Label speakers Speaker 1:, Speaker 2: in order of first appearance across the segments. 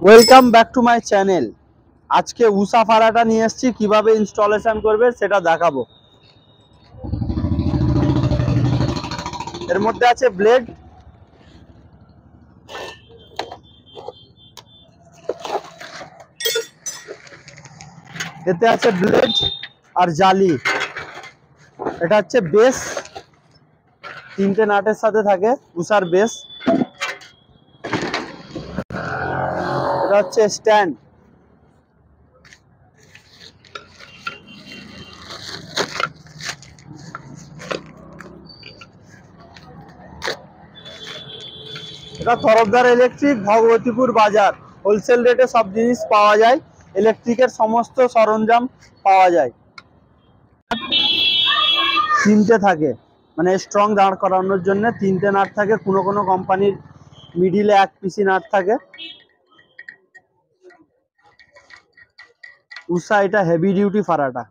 Speaker 1: Welcome back to my channel. আজকে উষা ফাড়াটা নিয়ে এসেছি, কিভাবে ইনস্টলেশন করবে সেটা দেখাবো। এর মধ্যে আছে ব্লেড, এতে আছে ব্লেড আর জালি। এটা হচ্ছে বেস, তিনটে নাটের সাথে থাকে উষার বেস। এটা হচ্ছে স্ট্যান্ড, এটা তরফদার ইলেকট্রিক, ভগবতীপুর বাজার। হোলসেল রেটে সব জিনিস পাওয়া যায়, ইলেকট্রিকের সমস্ত সরঞ্জাম পাওয়া যায়। তিনটে থাকে, মানে স্ট্রং দাঁড় করানোর জন্য তিনটে নাট থাকে। কোনো কোনো কোম্পানির মিডিলে এক পিসি নাট থাকে। উষা এটা হেভি ডিউটি ফাড়াটা,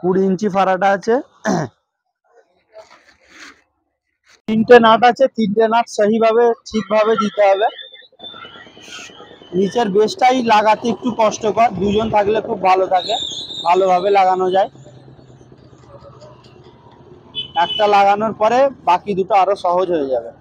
Speaker 1: 20 ইঞ্চি ফাড়াটা আছে। তিনটে নাট আছে, তিনটে নাট সহিভাবে ঠিকভাবে দিতে হবে। নিচের বেসটাই লাগাতে একটু কষ্টকর, দুজন থাকলে খুব ভালো থাকে, ভালোভাবে লাগানো যায়। একটা লাগানোর পরে বাকি দুটো আরো সহজ হয়ে যাবে।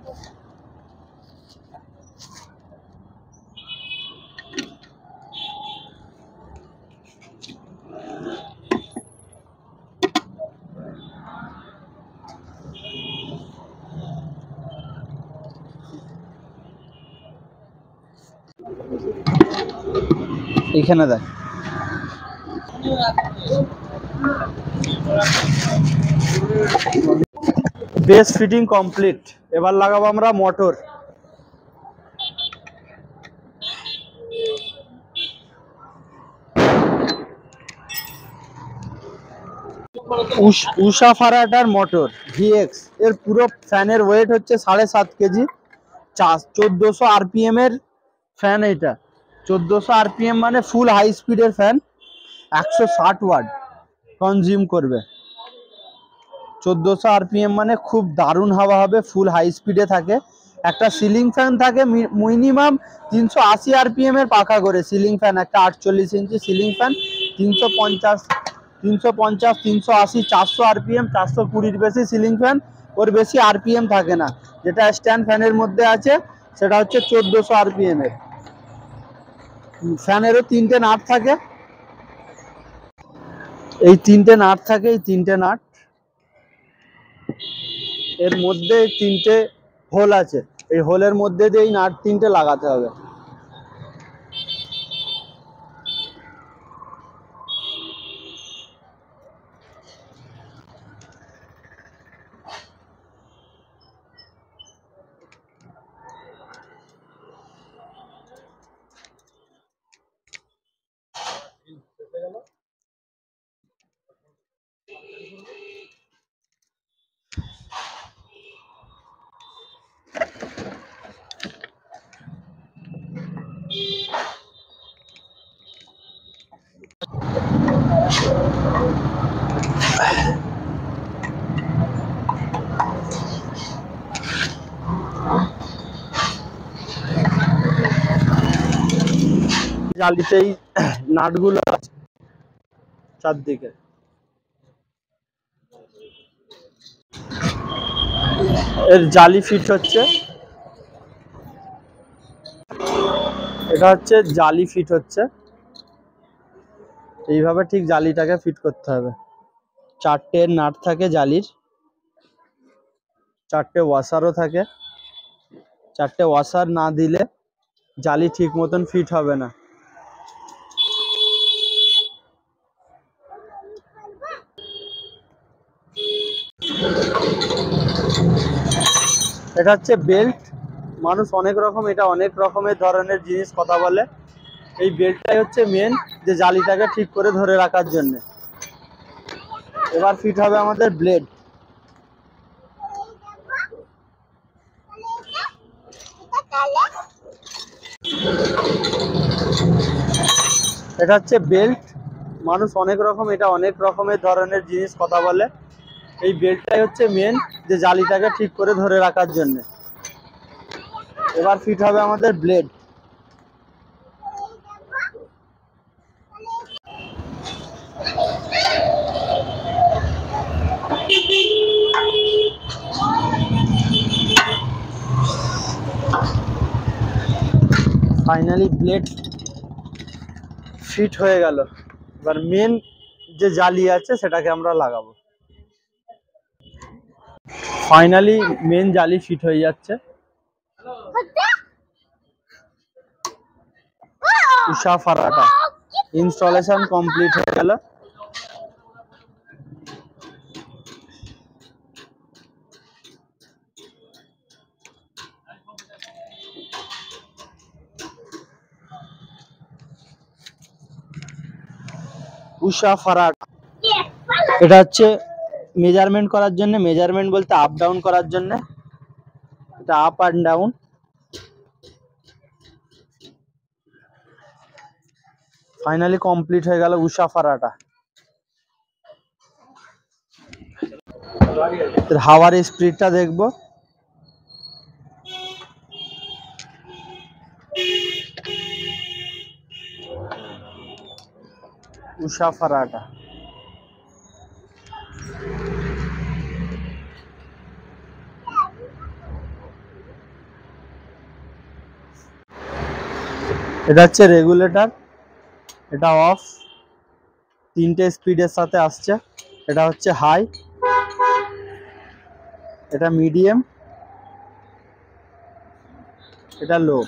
Speaker 1: এখানে দেখ, বেস ফিটিং কমপ্লিট। এবার লাগাবো আমরা মোটর। উষা ফারাটার মোটর ভিএক্স, এর পুরো ফ্যানের ওয়েট হচ্ছে 7.5 কেজি। 1400 আরপিএম এর ফ্যান। এটা 1400 আরপিএম মানে ফুল হাই স্পিডের ফ্যান। 160 ওয়াট কনজিউম করবে। 1400 আরপিএম মানে খুব দারুণ হাওয়া হবে, ফুল হাই স্পিডে থাকে। একটা সিলিং ফ্যান থাকে মিনিমাম 380 আরপিএম এর পাখা করে সিলিং ফ্যান। একটা 48 ইঞ্চি সিলিং ফ্যান 350 380 400 আরপিএম, 420-র বেশি সিলিং ফ্যান। ওর বেশি আরপিএম থাকে না। যেটা স্ট্যান্ড ফ্যানের মধ্যে আছে সেটা হচ্ছে 1400 আরপিএম এর। ফ্যানেরও তিনটে নাট থাকে, এই তিনটে নাট থাকে। এই তিনটে নাট, এর মধ্যে তিনটে হোল আছে। এই হোলের মধ্যে দিয়ে এই নাট তিনটে লাগাতে হবে। জালিতেই নাটগুলো আছে চারদিকে। এর জালি ফিট হচ্ছে, এটা হচ্ছে জালি ফিট হচ্ছে। এইভাবে ঠিক জালিটাকে ফিট করতে হবে। 4টে নাট থাকে জালির, 4টে ওয়াশারও থাকে। 4টে ওয়াশার না দিলে জালি ঠিক মতন ফিট হবে না। এটা হচ্ছে বেল্ট। মানুষ অনেক রকম, এটা অনেক রকমের ধরনের জিনিস কথা বলে। এই বেল্টটাই হচ্ছে মেন, যে জালিটাকে ঠিক করে ধরে রাখার জন্য। এবার ফিট হবে আমাদের ব্লেড। এটা হচ্ছে বেল্ট। মানুষ অনেক রকম, এটা অনেক রকমের ধরনের জিনিস কথা বলে। এই বেল্টটাই হচ্ছে মেন, যে জালিটাকে ঠিক করে ধরে রাখার জন্য। এবার ফিট হবে আমাদের ব্লেড। ফাইনালি ব্লেড ফিট হয়ে গেল। এবার মেন যে জালি আছে সেটাকে আমরা লাগাবো। ফাইনালি মেন জালি ফিট হয়ে যাচ্ছে। উষা ফারাটা ইনস্টলেশন কমপ্লিট হয়ে গেল। উষা ফারাটা এটা হচ্ছে মেজারমেন্ট করার জন্য, মেজারমেন্ট বলতে আপ ডাউন করার জন্য, এটা up and down. Finally complete হয়ে গেল উষা ফারাটা। হাওয়ার স্পিডটা দেখবো। উষা ফারাটা এটা হচ্ছে রেগুলেটর, এটা অফ, 3টে স্পিডের সাথে আসছে। এটা হচ্ছে হাই, এটা মিডিয়াম, এটা লো।